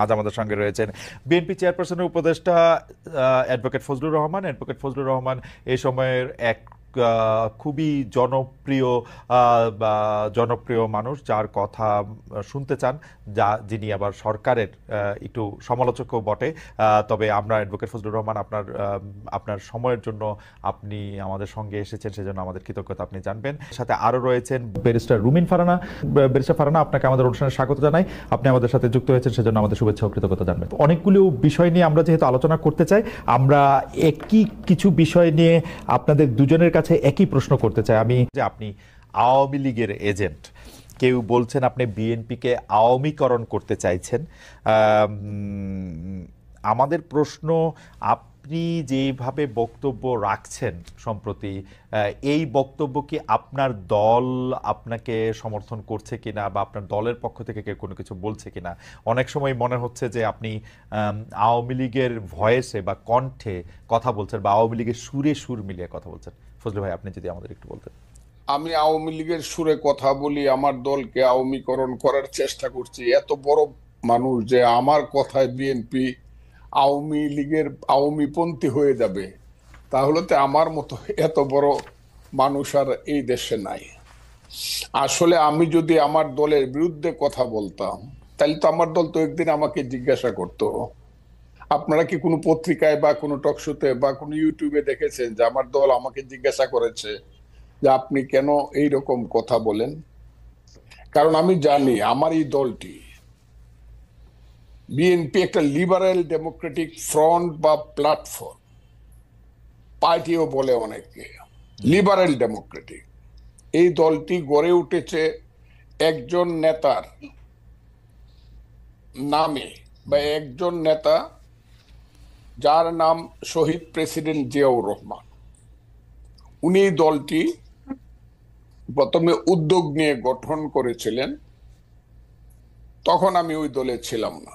আজ আমাদের সঙ্গে রয়েছেন বিএনপি চেয়ারপারসনের উপদেষ্টা অ্যাডভোকেট ফজলুর রহমান। অ্যাডভোকেট ফজলুর রহমান এই সময়ের এক খুবই জনপ্রিয় মানুষ, যার কথা শুনতে চান, যিনি আবার সরকারের একটু সমালোচকও বটে। তবে আমরা অ্যাডভোকেট ফজলুর রহমান, আপনার সময়ের জন্য আপনি আমাদের সঙ্গে এসেছেন, সেজন্য আমাদের কৃতজ্ঞতা আপনি জানবেন। সাথে আরো রয়েছেন ব্যারিস্টার রুমিন ফারহানা। ব্যারিস্টার ফারহানা, আপনাকে আমাদের অনুষ্ঠানে স্বাগত জানাই। আপনি আমাদের সাথে যুক্ত হয়েছেন, সেজন্য আমাদের শুভেচ্ছা ও কৃতজ্ঞতা জানবেন। অনেকগুলো বিষয় নিয়ে আমরা যেহেতু আলোচনা করতে চাই, আমরা কিছু বিষয় নিয়ে আপনাদের দুজনের কাছে একই প্রশ্ন করতে চাই। আপনি আওয়ামী লীগের এজেন্ট, কেউ বলছেন আপনি বিএনপিকে আওয়ামীকরণ করতে চাইছেন। আমাদের প্রশ্ন, আপনি যেভাবে বক্তব্য রাখছেন সম্প্রতি, এই বক্তব্য কি আপনার দল আপনাকে সমর্থন করছে কিনা, বা আপনার দলের পক্ষ থেকে কেউ কোনো কিছু বলছে কিনা? অনেক সময় মনে হচ্ছে যে আপনি আওয়ামী লীগের ভয়েসে বা কণ্ঠে কথা বলছেন, বা আওয়ামী লীগের সুরে সুর মিলিয়ে কথা বলছেন। ফজলু ভাই, আপনি যদি আমাদের একটু বলতেন। আমি আওয়ামী লীগের সুরে কথা বলি, আমার দলকে আওয়ামীকরণ করার চেষ্টা করছি। এত বড় মানুষ যে আমার কথায় বিএনপি আওয়ামী লীগের আওয়ামীপন্থী হয়ে যাবে, তাহলে তো আমার মতো এত বড় মানুষ আর এই দেশে নাই। আসলে আমি যদি আমার দলের বিরুদ্ধে কথা বলতাম, তাহলে তো আমার দল তো একদিন আমাকে জিজ্ঞাসা করতো। আপনারা কি কোনো পত্রিকায় বা কোনো টকশোতে বা কোনো ইউটিউবে দেখেছেন যে আমার দল আমাকে জিজ্ঞাসা করেছে যে আপনি কেন এই রকম কথা বলেন? কারণ আমি জানি আমার এই দলটি, বিএনপি, একটা লিবারেল ডেমোক্রেটিক ফ্রন্ট বা প্ল্যাটফর্ম, পার্টিও বলে অনেকে, লিবারেল ডেমোক্রেটিক। এই দলটি গড়ে উঠেছে একজন নেতার নামে, বা একজন নেতা যার নাম শহীদ প্রেসিডেন্ট জিয়াউর রহমান। উনি দলটি প্রথমে উদ্যোগ নিয়ে গঠন করেছিলেন। তখন আমি ওই দলে ছিলাম না,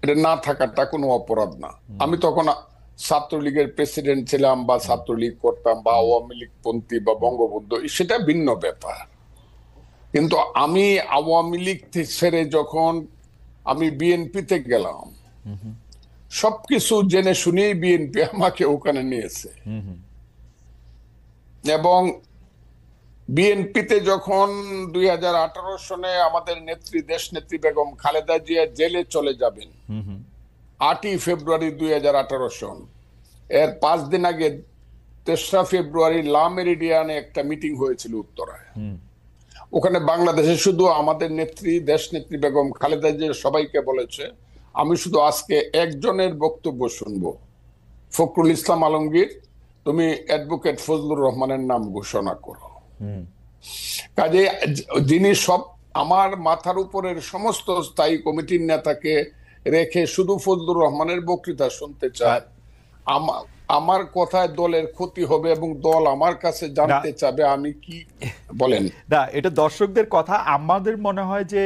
এটা না থাকাটা কোনো অপরাধ না। আমি তখন ছাত্রলীগের প্রেসিডেন্ট ছিলাম, বা ছাত্রলীগ করতাম, বা আওয়ামী লীগ পন্থী বা বঙ্গবন্ধু, সেটা ভিন্ন ব্যাপার। কিন্তু আমি আওয়ামী লীগ ছেড়ে যখন আমি বিএনপিতে গেলাম, সবকিছু জেনে শুনেই বিএনপি আমাকে ওখানে নিয়েছে। এবং বিএনপিতে যখন 2018 সনে আমাদের নেত্রী, দেশ নেত্রী বেগম খালেদা জিয়া জেলে চলে যাবেন 8ই ফেব্রুয়ারি 2018 সন, এর 5 দিন আগে 3রা ফেব্রুয়ারি লা মেরিডিয়ানে একটা মিটিং হয়েছিল উত্তরায়। ওখানে বাংলাদেশে শুধু আমাদের নেত্রী, দেশ নেত্রী বেগম খালেদা জিয়া সবাইকে বলেছে, আমি শুধু আজকে একজনের বক্তব্য শুনবো, ফখরুল ইসলাম আলমগীর, তুমি অ্যাডভোকেট ফজলুর রহমানের নাম ঘোষণা করো। কাজে যিনি সব আমার মাথার উপরের সমস্ত স্থায়ী কমিটির নেতাকে রেখে শুধু ফজলুর রহমানের বক্তৃতা শুনতে চায়, আমার কথায় দলের ক্ষতি হবে এবং দল আমার কাছে জানতে চাবে আমি কি বলেন। না, এটা দর্শকদের কথা। আমাদের মনে হয় যে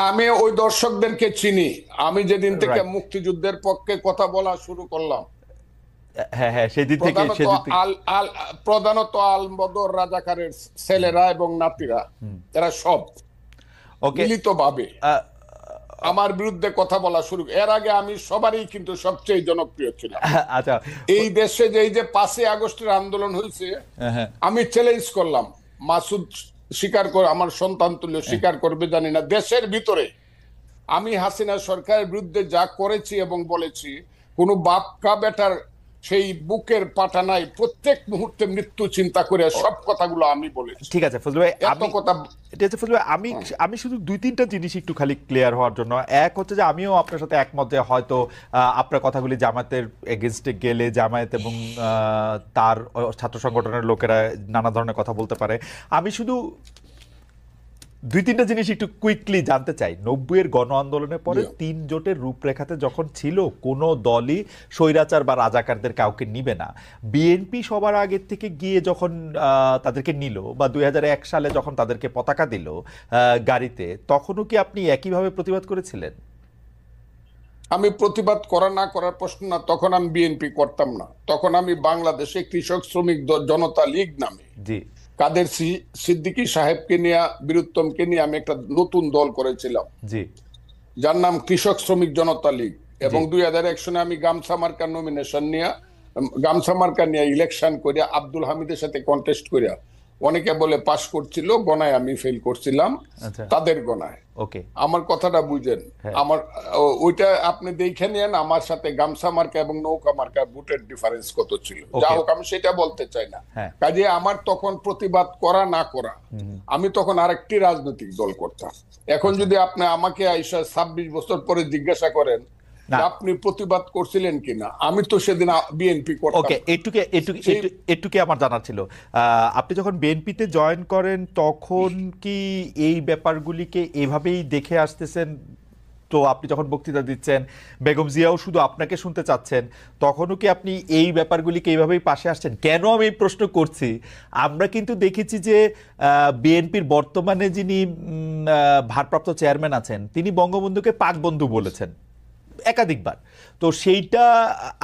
আমি ওই দর্শকদেরকে চিনি। আমি যেদিন থেকে মুক্তিযুদ্ধের পক্ষে কথা বলা শুরু করলাম, হ্যাঁ হ্যাঁ, সেদিন থেকে প্রধানত আল বদর রাজাকারের ছেলেরা এবং নাতিরা, এরা সব মিলিতভাবে আমার বিরুদ্ধে কথা বলা শুরু। এর আগে আমি সবারই কিন্তু সবচেয়ে জনপ্রিয় ছিলাম। আচ্ছা, এই দেশে যে 5ই আগস্টের আন্দোলন হয়েছে, আমি চ্যালেঞ্জ করলাম, মাসুদ স্বীকার করে, আমার সন্তান তুল্য স্বীকার করবে জানি না, দেশের ভিতরে আমি হাসিনা সরকারের বিরুদ্ধে যা করেছি এবং বলেছি, কোনো বাপকা বেটার সেই বুকের পাটা নাই, প্রত্যেক মুহূর্তে মৃত্যু চিন্তা করে সব কথাগুলো আমি বলেছি। ঠিক আছে ফজলু ভাই, আমি শুধু 2-3টা জিনিস একটু খালি ক্লিয়ার হওয়ার জন্য। এক হচ্ছে যে আমিও আপনার সাথে একমত যে হয়তো আপনার কথাগুলি জামায়াতের এগেনস্টে গেলে জামায়াত এবং তার ছাত্র সংগঠনের লোকেরা নানা ধরনের কথা বলতে পারে। আমি শুধু 2-3টা জিনিস একটু কুইকলি জানতে চাই। 90-এর গণ আন্দোলনের পরে 3 জোটের রূপরেখাতে যখন ছিল, কোনো দলই স্বৈরাচার বা রাজাকারদের কাউকে নিবে না। বিএনপি সবার আগের থেকে গিয়ে যখন তাদেরকে নিল, বা 2001 সালে যখন তাদেরকে পতাকা দিল গাড়িতে, তখনও কি আপনি একইভাবে প্রতিবাদ করেছিলেন? আমি প্রতিবাদ করা না করার প্রশ্ন না, তখন আমি বিএনপি করতাম না। তখন আমি বাংলাদেশে কৃষক শ্রমিক জনতা লীগ নামে কাদের সিদ্দিকী সাহেবকে নিয়ে, বীরুত্তমকে নিয়ে আমি একটা নতুন দল করেছিলাম। যার নাম কৃষক শ্রমিক জনতা লীগ, জি। এবং 2001 সনে আমি গামছা মার্কার নমিনেশন নিয়ে, গামছা মার্কা নিয়ে ইলেকশন করে আব্দুল হামিদের সাথে কন্টেস্ট করে, অনেকে বলে পাশ করছিল, গণায় আমি ফেল করছিলাম, আচ্ছা। তাদের গণায়। ওকে। আমার কথাটা বুঝেন। হ্যাঁ। আমার ওইটা আপনি দেখে নেন, আমার সাথে গামছা মার্কা এবং নৌকা মার্কা ভোটের ডিফারেন্স কত ছিল। যা ওকে। হোক, আমি সেটা বলতে চাই না। হ্যাঁ। কাজে আমার তখন প্রতিবাদ করা না করা, আমি তখন আরেকটি রাজনৈতিক দল করতাম। এখন আচ্ছা। যদি আপনি আমাকে আইসা 26 বছর পরে জিজ্ঞাসা করেন না। যে আপনি প্রতিবাদ করছিলেন কিনা, আমি তো সেদিন বিএনপি করতাম ওকে, না। সেই এটুকু আমার জানার ছিল। আপনি যখন বিএনপিতে জয়েন করেন তখন কি এই ব্যাপারগুলিকে এভাবেই দেখে আসতেছেন? তো আপনি যখন বক্তৃতা দিচ্ছেন, বেগম জিয়াও শুধু আপনাকে শুনতে চাচ্ছেন, তখনও কি আপনি এই ব্যাপারগুলিকে এইভাবেই পাশে আসছেন? কেন আমি এই প্রশ্ন করছি, আমরা কিন্তু দেখেছি যে বিএনপির বর্তমানে যিনি ভারপ্রাপ্ত চেয়ারম্যান আছেন, তিনি বঙ্গবন্ধুকে পাক বন্ধু বলেছেন একাধিকবার। তো সেইটা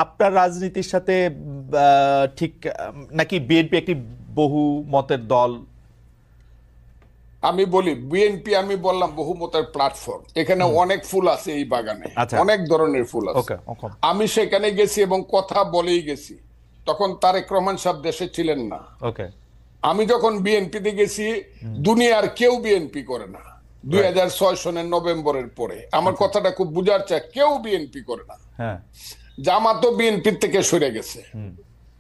আপনার রাজনীতির সাথে ঠিক নাকি বিএনপি একটি বহু মতের দল? আমি বলি, বিএনপি আমি বললাম বহুমতের প্ল্যাটফর্ম। এখানে অনেক ফুল আছে এই বাগানে, আচ্ছা। অনেক ধরনের ফুল আছে। ওকে, ওকে। আমি সেখানে গেছি এবং কথা বলেই গেছি। তখন তারেক রহমান সাহেব দেশে ছিলেন না। ওকে। আমি যখন বিএনপিতে গেছি, দুনিয়ার কেউ বিএনপি করে না। 2006 সনের নভেম্বরের পরে, আমার কথাটা খুব বুঝার চাই, কেউ বিএনপি করে না। হ্যাঁ। জামাতও বিএনপি থেকে সরে গেছে।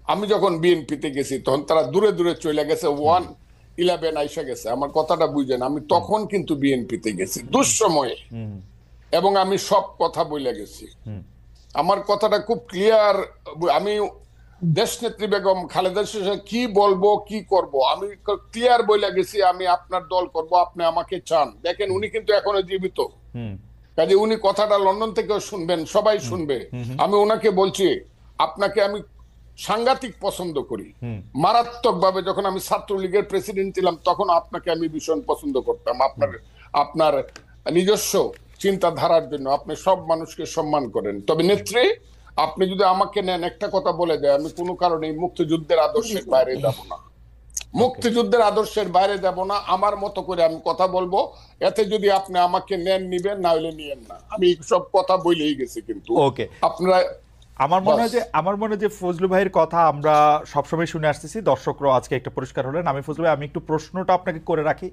আমি যখন বিএনপিতে গেছি তখন তারা দূরে দূরে চলে গেছে, 111 আইসা গেছে। আমার কথাটা বুঝেন, আমি তখন কিন্তু বিএনপিতে গেছি দুঃসময়ে, এবং আমি সব কথা বলে গেছি। আমার কথাটা খুব ক্লিয়ার। আমি দেশনেত্রী বেগম খালেদা জিয়ার কি বলবো, কি করব, আমি ক্লিয়ার বলে গেছি, আমি আপনার দল করব, আপনি আমাকে চান। দেখেন, উনি কিন্তু এখনো জীবিত, কাজে উনি কথাটা লন্ডন থেকেও শুনবেন, সবাই শুনবে। আমি ওনাকে বলছি, আপনাকে আমি সাংঘাতিক পছন্দ করি, মারাত্মক ভাবে। যখন আমি ছাত্রলীগের প্রেসিডেন্ট ছিলাম তখন আপনাকে আমি ভীষণ পছন্দ করতাম, আপনার নিজস্ব চিন্তাধারার জন্য। আপনি সব মানুষকে সম্মান করেন। তবে নেত্রী, আপনি যদি আমাকে নেন, একটা কথা বলে দেয়, আমি কোনো কারণে মুক্তিযুদ্ধের আদর্শের বাইরে যাব না। মুক্তিযুদ্ধের আদর্শের বাইরে যাব না, আমার মতো করে আমি কথা বলবো। এতে যদি আপনি আমাকে নেন, নিবেন, না হলে নিয়েন না। আমি সব কথা বলেই গেছি। কিন্তু ওকে। আপনারা, আমার মনে হয় যে ফজলু ভাইয়ের কথা আমরা সবসময় শুনে আসতেছি, দর্শকরাও আজকে একটা পরিষ্কার হলেন। আমি ফজলু ভাই, আমি একটু প্রশ্নটা আপনাকে করে রাখি।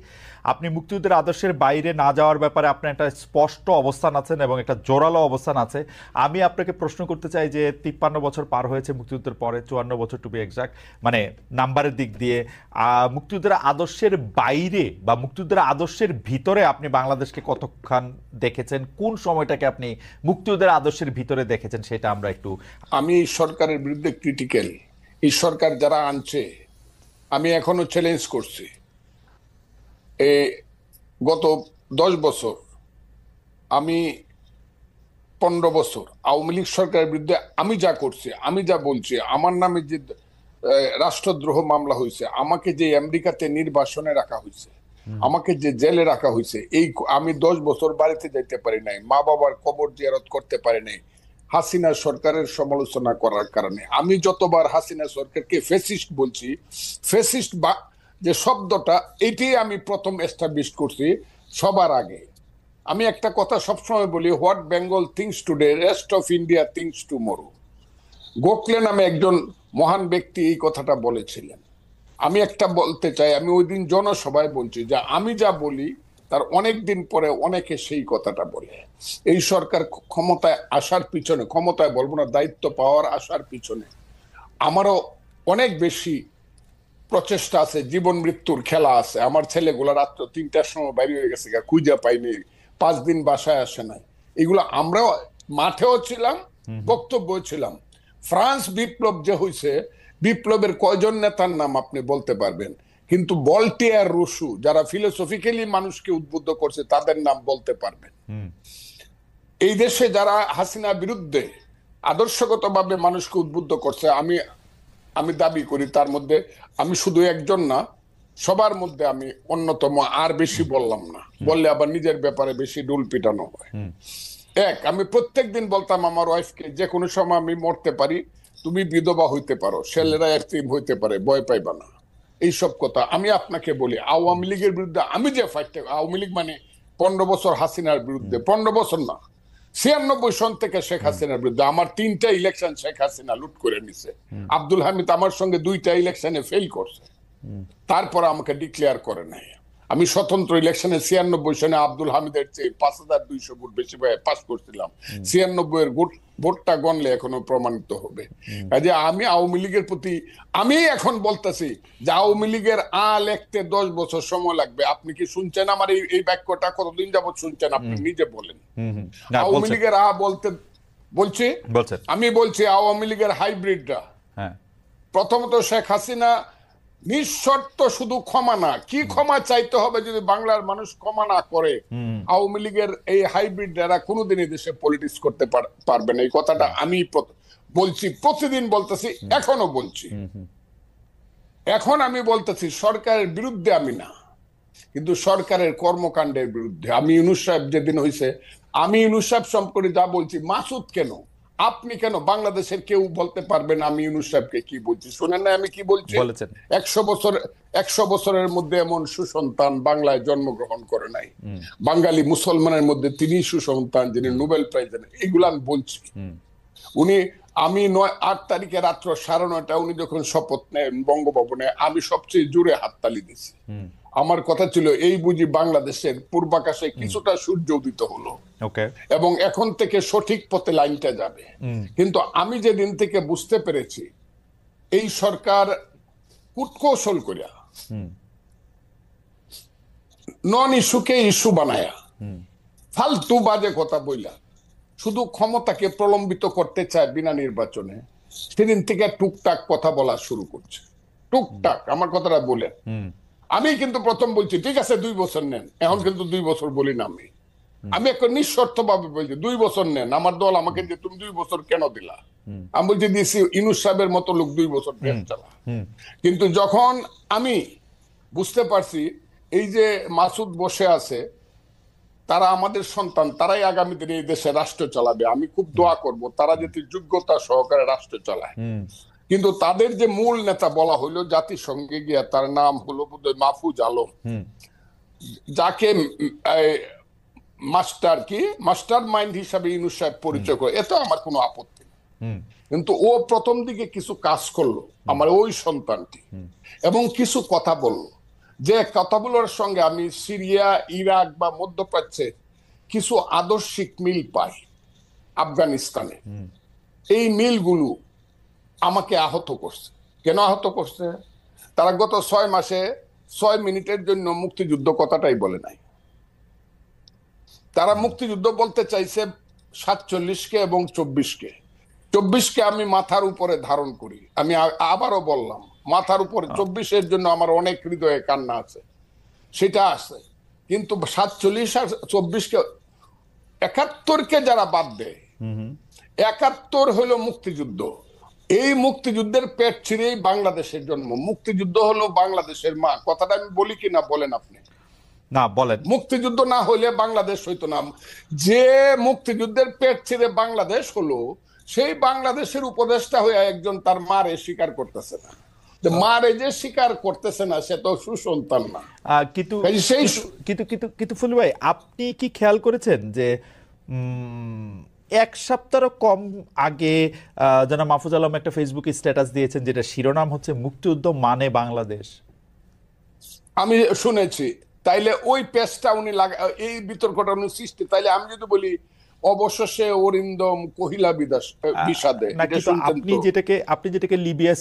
আপনি মুক্তিযুদ্ধের আদর্শের বাইরে না যাওয়ার ব্যাপারে আপনার একটা স্পষ্ট অবস্থান আছেন এবং একটা জোরালো অবস্থান আছে। আমি আপনাকে প্রশ্ন করতে চাই যে 53 বছর পার হয়েছে মুক্তিযুদ্ধের পরে, 54 বছর টু বি এক্সাক্ট, মানে নাম্বারের দিক দিয়ে। মুক্তিযুদ্ধের আদর্শের বাইরে বা মুক্তিযুদ্ধের আদর্শের ভিতরে আপনি বাংলাদেশকে কতক্ষণ দেখেছেন? কোন সময়টাকে আপনি মুক্তিযুদ্ধের আদর্শের ভিতরে দেখেছেন সেটা আমরা একটু। আমি সরকারের বিরুদ্ধে ক্রিটিক্যাল। এই সরকার যারা আনছে, আমি এখনো চ্যালেঞ্জ করছি। গত 10 বছর, আমি 15 বছর আওয়ামী লীগ সরকারের বিরুদ্ধে আমি যা করছি, আমি যা বলছি, আমার নামে যে রাষ্ট্রদ্রোহ মামলা হয়েছে, আমাকে যে আমেরিকাতে নির্বাসনে রাখা হয়েছে, আমাকে যে জেলে রাখা হয়েছে, আমি 10 বছর বাড়িতে যাইতে পারি নাই, মা বাবার কবর জিয়ারত করতে পারি নাই, হাসিনা সরকারের সমালোচনা করার কারণে। আমি যতবার হাসিনা সরকারকে ফ্যাসিস্ট বলছি, ফ্যাসিস্ট বা যে শব্দটা, এটাই আমি প্রথম এস্টাবলিশ করছি সবার আগে। আমি একটা কথা সবসময় বলি, what Bengal things today, rest of India things tomorrow. Gokhale নামে একজন মহান ব্যক্তি এই কথাটা বলেছিলেন। আমি একটা বলতে চাই, আমি ওই দিন জনসভায় বলছি যে আমি যা বলি তার অনেক দিন পরে অনেকে সেই কথাটা বলে। এই সরকার ক্ষমতায় আসার পিছনে, ক্ষমতায় বলবো না, দায়িত্ব পাওয়ার আসার পিছনে আমারও অনেক বেশি প্রচেষ্টা আছে, জীবন মৃত্যুর খেলা আছে। আমার ছেলেগুলা রাত্র 3টার সময় বাইরে হয়ে গেছে, খুঁজে পাইনি, 5 দিন বাসায় আসে নাই। এগুলো আমরাও মাঠেও ছিলাম, বক্তব্য ছিলাম। ফ্রান্স বিপ্লব যে হয়েছে, বিপ্লবের কয়জন নেতার নাম আপনি বলতে পারবেন? কিন্তু ভলটেয়ার, রুশু, যারা ফিলোসফিক্যালি মানুষকে উদ্বুদ্ধ করছে, তাদের নাম বলতে পারবেন। এই দেশে যারা হাসিনা বিরুদ্ধে আদর্শগতভাবে মানুষকে উদ্বুদ্ধ করছে, আমি দাবি করি তার মধ্যে আমি শুধু একজন না, সবার মধ্যে আমি অন্যতম। আর বেশি বললাম না, বললে আবার নিজের ব্যাপারে বেশি ডুল পিটানো হয়। আমি প্রত্যেকদিন বলতাম আমার ওয়াইফকে, যে কোনো সময় আমি মরতে পারি, তুমি বিধবা হইতে পারো, ছেলেরা এতিম হইতে পারে, ভয় পাইবা না। এইসব কথা আমি আপনাকে বলি। আওয়ামী লীগের বিরুদ্ধে আমি যে ফাইটটা, আওয়ামী লীগ মানে 15 বছর হাসিনার বিরুদ্ধে, 15 বছর না, 96 সন থেকে শেখ হাসিনার বিরুদ্ধে। আমার 3টা ইলেকশন শেখ হাসিনা লুট করে নিছে। আব্দুল হামিদ আমার সঙ্গে 2টা ইলেকশনে ফেল করছে, তারপর আমাকে ডিক্লেয়ার করে নাই। আমি স্বতন্ত্র ইলেকশনে 96 সনে আব্দুল হামিদের চেয়ে 5200 ভোট বেশি পাস করছিলাম। 96 এর ভোটটা গণলে এখনো প্রমাণিত হবে। কাজে আমি আওয়ামী লীগের প্রতি, আমি এখন বলতেছি যে আওয়ামী লীগের লিখতে 10 বছর সময় লাগবে। আপনি কি শুনছেন আমার এই বাক্যটা? কতদিন যাবত শুনছেন আপনি নিজে বলেন। আওয়ামী লীগের বলতে বলছি, আমি বলছি আওয়ামী লীগের হাইব্রিডরা, প্রথমত শেখ হাসিনা নিঃশর্ত শুধু ক্ষমা না, কি ক্ষমা চাইতে হবে যদি বাংলার মানুষ ক্ষমা না করে, আওয়ামী লীগের এই হাইব্রিড যারা কোনোদিনই দেশে পলিটিক্স করতে পারবে না। এই কথাটা আমি বলছি, প্রতিদিন বলতেছি, এখনো বলছি। এখন আমি বলতেছি সরকারের বিরুদ্ধে আমি না, কিন্তু সরকারের কর্মকাণ্ডের বিরুদ্ধে। আমি ইউনূস সাহেব যেদিন হয়েছে, আমি ইউনূস সাহেব সম্পর্কে যা বলছি, মাসুদ কেন, আপনি কেন, বাংলাদেশের কেউ বলতে পারবেন আমি ইউনূস সাহেবকে কি বলছি? শুনেন না আমি কি বলছি? 100 বছরের মধ্যে এমন সুসন্তান বাংলায় জন্মগ্রহণ করে নাই। বাঙালি মুসলমানের মধ্যে তিনি সুসন্তান যিনি নোবেল প্রাইজ দেন। এগুলো আমি বলছি। আমি 8 তারিখে রাত্র 9:30 উনি যখন শপথ নেন বঙ্গভবনে, আমি সবচেয়ে জোরে হাততালি দিছি। আমার কথা ছিল এই বুঝি বাংলাদেশের পূর্বাকাশে কিছুটা সূর্য উদিত হলো এবং এখন থেকে সঠিক পথে লাইনটা যাবে। কিন্তু আমি যেদিন থেকে বুঝতে পেরেছি এই সরকার কূটকৌশল করিয়া নন ইস্যুকে ইস্যু বানায়া ফালতু বাজে কথা বইলা শুধু ক্ষমতাকে প্রলম্বিত করতে চায় বিনা নির্বাচনে, সেদিন থেকে টুকটাক কথা বলা শুরু করছে। টুকটাক আমার কথাটা বলে আমি কিন্তু প্রথম বলছি ঠিক আছে 2 বছর নেন, এখন কিন্তু 2 বছর বলি না। আমি একটা নিঃশর্ত ভাবে বলছি 2 বছর নেন। আমার দল আমাকে যে তুমি 2 বছর কেন দিলা, আমি বলছি দিয়েছি ইউনূস সাহেবের মতো লোক 2 বছর দেশ চালা। কিন্তু যখন আমি বুঝতে পারছি এই যে মাসুদ বসে আছে, তারা আমাদের সন্তান, তারাই আগামী দিনে এই দেশে রাষ্ট্র চালাবে। আমি খুব দোয়া করব তারা যাতে যোগ্যতা সহকারে রাষ্ট্র চালায়। কিন্তু তাদের যে মূল নেতা বলা হইলো জাতিসংঘে গিয়া, তার নাম হলো বোধহয় মাহফুজ আলম, যাকে মাস্টার মাইন্ড হিসাবে ইউনূস সাহেব পরিচয় করে, এতে আমার কোনো আপত্তি নেই। কিন্তু ও প্রথম দিকে কিছু কাজ করলো আমার ওই সন্তানটি, এবং কিছু কথা বললো যে কথাগুলোর সঙ্গে আমি সিরিয়া, ইরাক বা মধ্যপ্রাচ্যে কিছু আদর্শিক মিল পাই। আফগানিস্তানে এই মিলগুলো আমাকে আহত করছে। কেন আহত করছে? তারা গত 6 মাসে 6 মিনিটের জন্য মুক্তিযুদ্ধ কথাটাই বলে নাই। তারা মুক্তিযুদ্ধ বলতে চাইছে 47-কে এবং 24-কে। 24-কে আমি মাথার উপরে ধারণ করি। আমি আবারও বললাম মাথার উপরে, 24-এর জন্য আমার অনেক হৃদয়ে কান্না আছে, সেটা আছে। কিন্তু 47 আর 24-কে, 71-কে যারা বাদ দেয়, 71 হলো মুক্তিযুদ্ধ। এই মুক্তিযুদ্ধের পেট ছিঁড়েই বাংলাদেশের জন্ম। মুক্তিযুদ্ধ হলো বাংলাদেশের মা। কথাটা আমি বলি কি না বলেন আপনি? না বলেন। মুক্তিযুদ্ধ না হলে বাংলাদেশ হইতো না। যে মুক্তিযুদ্ধের পেট ছিঁড়ে বাংলাদেশ হলো, সেই বাংলাদেশের উপদেষ্টা হয়ে একজন তার মারে স্বীকার করতেছে না। মারে যে স্বীকার করতেছে না সে তো সুসন্তান না। কিন্তু ফুলু ভাই, আপনি কি খেয়াল করেছেন যে 1 সপ্তাহ কম আগে জনাব মাহফুজ আলম একটা ফেসবুকে স্ট্যাটাস দিয়েছেন, যেটা শিরোনাম হচ্ছে মুক্তিযুদ্ধ মানে বাংলাদেশ। আমি শুনেছি। তাইলে ওই পেজটা উনি এই বিতর্কটা উনি সৃষ্টি, তাইলে আমি যদি বলি অবশেষে অরিন্দম কহিলা বিষাদে, আপনি যেটাকে লিবিয়া,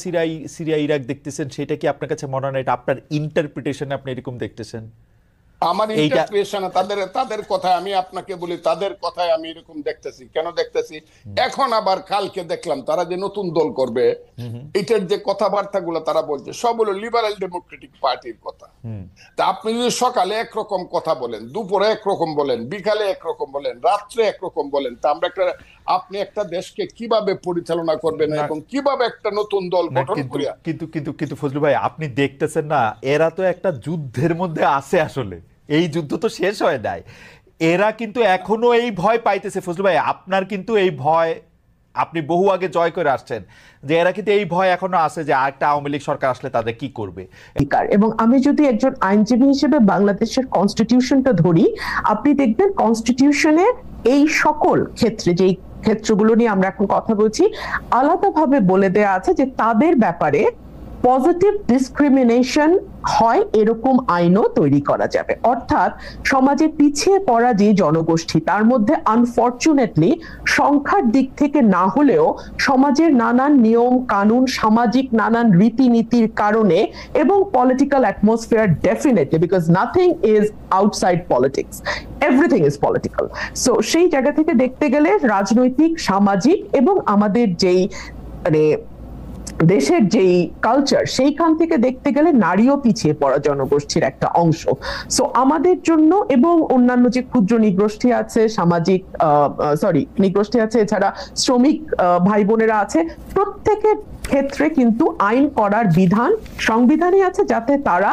সিরিয়া, ইরাক দেখতেছেন, সেটা কি আপনার কাছে মনে হয় এটা আপনার ইন্টারপ্রিটেশনে আপনি এরকম দেখতেছেন? আমার ইন্টারপ্রিটেশন, তাদের কথায় আমি আপনাকে বলি, তাদের কথায় আমি এরকম দেখতেছি। কেন দেখতেছি? এখন আবার কালকে দেখলাম তারা যে নতুন দল করবে, এটার যে কথাবার্তাগুলো তারা বলছে সব হলো লিবারেল ডেমোক্রেটিক পার্টির কথা। তা আপনি যদি সকালে একরকম কথা বলেন, দুপুরে একরকম বলেন, বিকালে একরকম বলেন, রাত্রে একরকম বলেন, তা আপনি একটা দেশকে কিভাবে পরিচালনা করবেন এবং কিভাবে একটা নতুন দল গঠন করিয়া? কিন্তু ফজলু ভাই, আপনি দেখতেছেন না এরা তো একটা যুদ্ধের মধ্যে আছে। আসলে এই যুদ্ধ তো শেষ হয় নাই, এরা কিন্তু এখনো এই ভয় পাইতেছে। ফজলু ভাই, আপনার কিন্তু এই ভয় আপনি বহু আগে জয় করে আসছেন, যে এরা কিন্তু এই ভয় এখনো আছে যে আরেকটা আওয়ামী লীগ সরকার আসলে তাদের কি করবে। এবং আমি যদি একজন আইনজীবী হিসেবে বাংলাদেশের কনস্টিটিউশনটা ধরি, আপনি দেখবেন কনস্টিটিউশনে এই সকল ক্ষেত্রে, যেই ক্ষেত্রগুলো নিয়ে আমরা এখন কথা বলছি, আলাদাভাবে বলে দেয়া আছে যে তাদের ব্যাপারে পজিটিভ ডিসক্রিমিনেশন হয় এরকম আইনও তৈরি করা যাবে। অর্থাৎ সমাজে পিছিয়ে পড়া যে জনগোষ্ঠী, তার মধ্যে আনফরচুনেটলি সংখ্যার দিক থেকে না হলেও সমাজের নানান নিয়ম কানুন, সামাজিক নানান রীতিনীতির কারণে এবং political atmosphere, definitely, because nothing is outside politics, everything is political. So সেই জায়গা থেকে দেখতে গেলে রাজনৈতিক, সামাজিক এবং আমাদের যেই মানে দেশের যেই কালচার, সেইখান থেকে দেখতে গেলে নারীও পিছিয়ে পড়া জনগোষ্ঠীর একটা অংশ। সো আমাদের জন্য এবং অন্যান্য যে ক্ষুদ্র নিগোষ্ঠী আছে, সামাজিক নিগোষ্ঠী আছে, এছাড়া শ্রমিক ভাই বোনেরা আছে, প্রত্যেকের ক্ষেত্রে কিন্তু আইন করার বিধান সংবিধানে আছে, যাতে তারা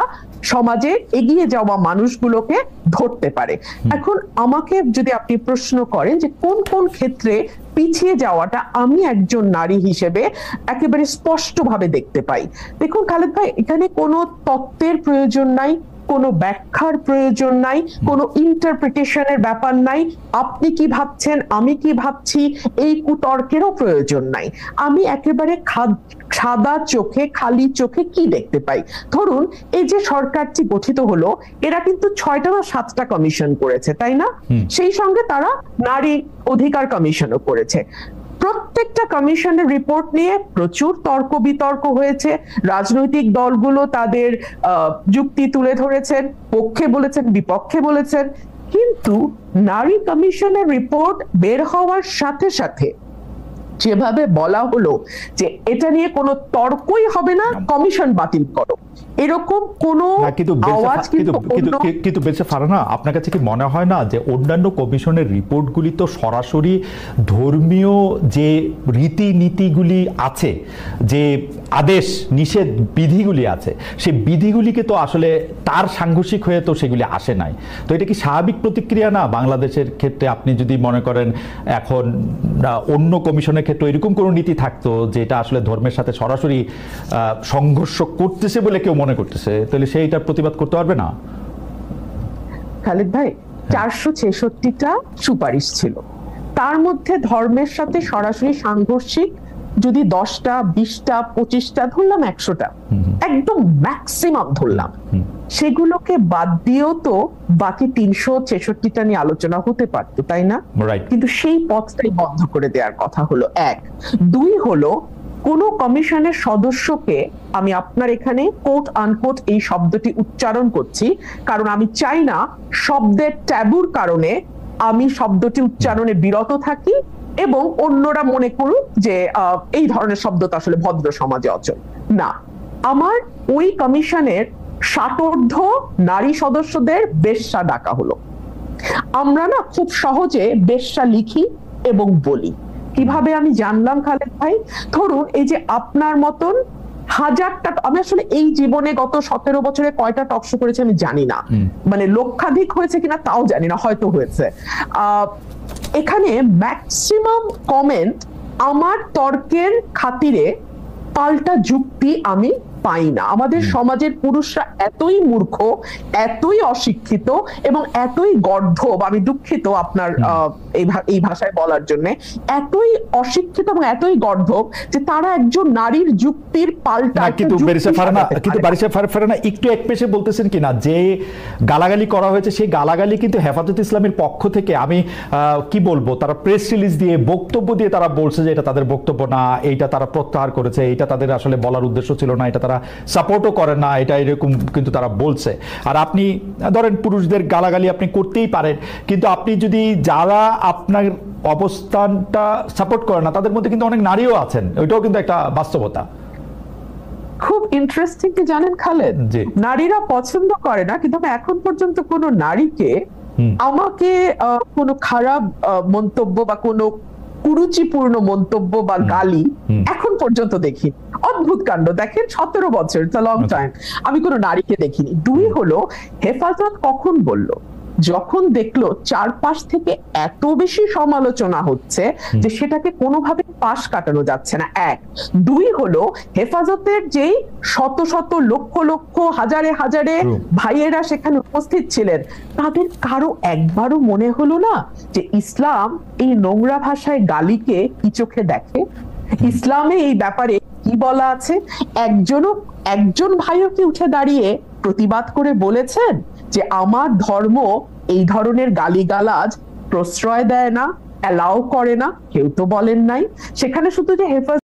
সমাজে এগিয়ে যাওয়া মানুষগুলোকে ধরতে পারে। এখন আমাকে যদি আপনি প্রশ্ন করেন যে কোন কোন ক্ষেত্রে পিছিয়ে যাওয়াটা আমি একজন নারী হিসেবে একেবারে স্পষ্টভাবে দেখতে পাই, দেখুন খালেদ ভাই, এখানে কোনো তত্ত্বের প্রয়োজন নাই, কোনো ব্যাখ্যার প্রয়োজন নাই, কোনো ইন্টারপ্রিটেশনের ব্যাপার নাই, আপনি কি ভাবছেন আমি কি ভাবছি এই কুতর্কেরও প্রয়োজন নাই। আমি একেবারে সাদা চোখে, খালি চোখে কি দেখতে পাই, ধরুন এই যে সরকারটি গঠিত হলো, এরা কিন্তু 6টা বা 7টা কমিশন করেছে, তাই না? সেই সঙ্গে তারা নারী অধিকার কমিশনও করেছে। প্রত্যেকটা কমিশনের রিপোর্ট নিয়ে প্রচুর তর্ক বিতর্ক হয়েছে, রাজনৈতিক দলগুলো তাদের যুক্তি তুলে ধরেছেন, পক্ষে বলেছেন, বিপক্ষে বলেছেন, কিন্তু নারী কমিশনের রিপোর্ট বের হওয়ার সাথে সাথে যেভাবে বলা হলো যে এটা নিয়ে কোনো তর্কই হবে না, কমিশন বাতিল করো, এরকম কোনো আওয়াজ কিন্তু বেঁচে ফারানা, আপনার কাছে কি মনে হয় না যে অন্যান্য কমিশনের রিপোর্টগুলি তো সরাসরি ধর্মীয় যে রীতিনীতিগুলি আছে, যে আদেশ নিষেধ বিধিগুলি আছে, সেই বিধিগুলিকে তো আসলে তার সাংঘর্ষিক হয়ে তো সেগুলি আসে নাই। তো এটা কি স্বাভাবিক প্রতিক্রিয়া না বাংলাদেশের ক্ষেত্রে? আপনি যদি মনে করেন এখন অন্য কমিশনের ক্ষেত্রে এরকম কোনো নীতি থাকতো যেটা আসলে ধর্মের সাথে সরাসরি সংঘর্ষ করতেছে বলে কেউ মনে করতেছে, তাহলে সেইটা প্রতিবাদ করতে পারবে না? খালেদ ভাই, 466টা সুপারিশ ছিল, তার মধ্যে ধর্মের সাথে সরাসরি সাংঘর্ষিক যদি 10টা, 20টা, 25টা, ধরলাম 100টা, একদম ম্যাক্সিমাম ধরলাম, সেগুলোকে বাদ দিয়েও তো বাকি 366টা নিয়ে আলোচনা হতে পারতো, তাই না? কিন্তু সেই পথটাই বন্ধ করে দেওয়ার কথা হলো। 1, 2 হলো কোন কমিশনের সদস্যকে, আমি আপনার এখানে কোট আনকোট এই শব্দটি উচ্চারণ করছি কারণ আমি চাই না শব্দের ট্যাবুর কারণে আমি শব্দটি উচ্চারণে বিরত থাকি এবং অন্যরা মনে করুক যে এই ধরনের শব্দ তো আসলে ভদ্র সমাজে অচল না। আমার ওই কমিশনের 60 নারী সদস্যদের বেশ্যা ডাকা হলো। আমরা না খুব সহজে বেশ্যা লিখি এবং বলি, কিভাবে আমি জানলাম খালেদ ভাই? ধরুন এই যে আপনার মতন হাজারটা, আমি আসলে এই জীবনে গত 17 বছরে কয়টা টকশো করেছি আমি জানি না, মানে লক্ষাধিক হয়েছে কিনা তাও জানি না, হয়তো হয়েছে। এখানে ম্যাক্সিমাম কমেন্ট আমার তর্কের খাতিরে পাল্টা যুক্তি আমি পাই না। আমাদের সমাজের পুরুষরা এতই মূর্খ, এতই অশিক্ষিত এবং এতই গর্ধব, আমি দুঃখিত আপনার এই ভাষায় বলার জন্য, এতই অশিক্ষিত এবং এতই গর্ধব যে তারা একজন নারীর যুক্তির পাল্টা। কিন্তু বারিশা ফারহানা একটু এক পেশে বলতেছেন কিনা যে গালাগালি করা হয়েছে, সেই গালাগালি কিন্তু হেফাজত ইসলামের পক্ষ থেকে, আমি কি বলবো, তারা প্রেস রিলিজ দিয়ে বক্তব্য দিয়ে তারা বলছে যে এটা তাদের বক্তব্য না, এইটা তারা প্রত্যাহার করেছে, এটা তাদের আসলে বলার উদ্দেশ্য ছিল না, এটা তারা সাপোর্টও করে না, এটা এরকম কিন্তু তারা বলছে। আর আপনি ধরেন পুরুষদের গালাগালি আপনি করতেই পারেন, কিন্তু আপনি যদি যারা আপনার অবস্থানটা সাপোর্ট করে না তাদের মধ্যে কিন্তু অনেক নারীও আছেন, ওইটাও কিন্তু একটা বাস্তবতা। খুব ইন্টারেস্টিং কি জানেন খালেদ, নারীরা পছন্দ করে না, কিন্তু আমি এখন পর্যন্ত কোনো নারীকে আমাকে কোনো খারাপ মন্তব্য বা কোনো কুরুচিপূর্ণ মন্তব্য বা গালি এখন পর্যন্ত দেখি। অদ্ভুত কাণ্ড, দেখেন 17 বছর, লং টাইম, আমি কোনো নারীকে দেখিনি। 2 হলো হেফাজত কখন বলল যখন দেখলো চারপাশ থেকে এত বেশি সমালোচনা হচ্ছে যে সেটাকে কোনোভাবে পাশ কাটানো যাচ্ছে না, এক। দুই হলো হেফাজতের যেই শত শত লক্ষ লক্ষ হাজারে হাজারে ভাইয়েরা সেখানে উপস্থিত ছিলেন, তাদের কারো একবারও মনে হলো না যে ইসলাম এই নোংরা ভাষায় গালিকে কি চোখে দেখে? ইসলামে এই ব্যাপারে কি বলা আছে? একজন ভাইও কি উঠে দাঁড়িয়ে প্রতিবাদ করে বলেছেন যে আমার ধর্ম এই ধরনের গালিগালাজ প্রশ্রয় দেয় না, অ্যালাউ করে না? কেউ তো বলেন নাই। সেখানে শুধু যে হেফাজত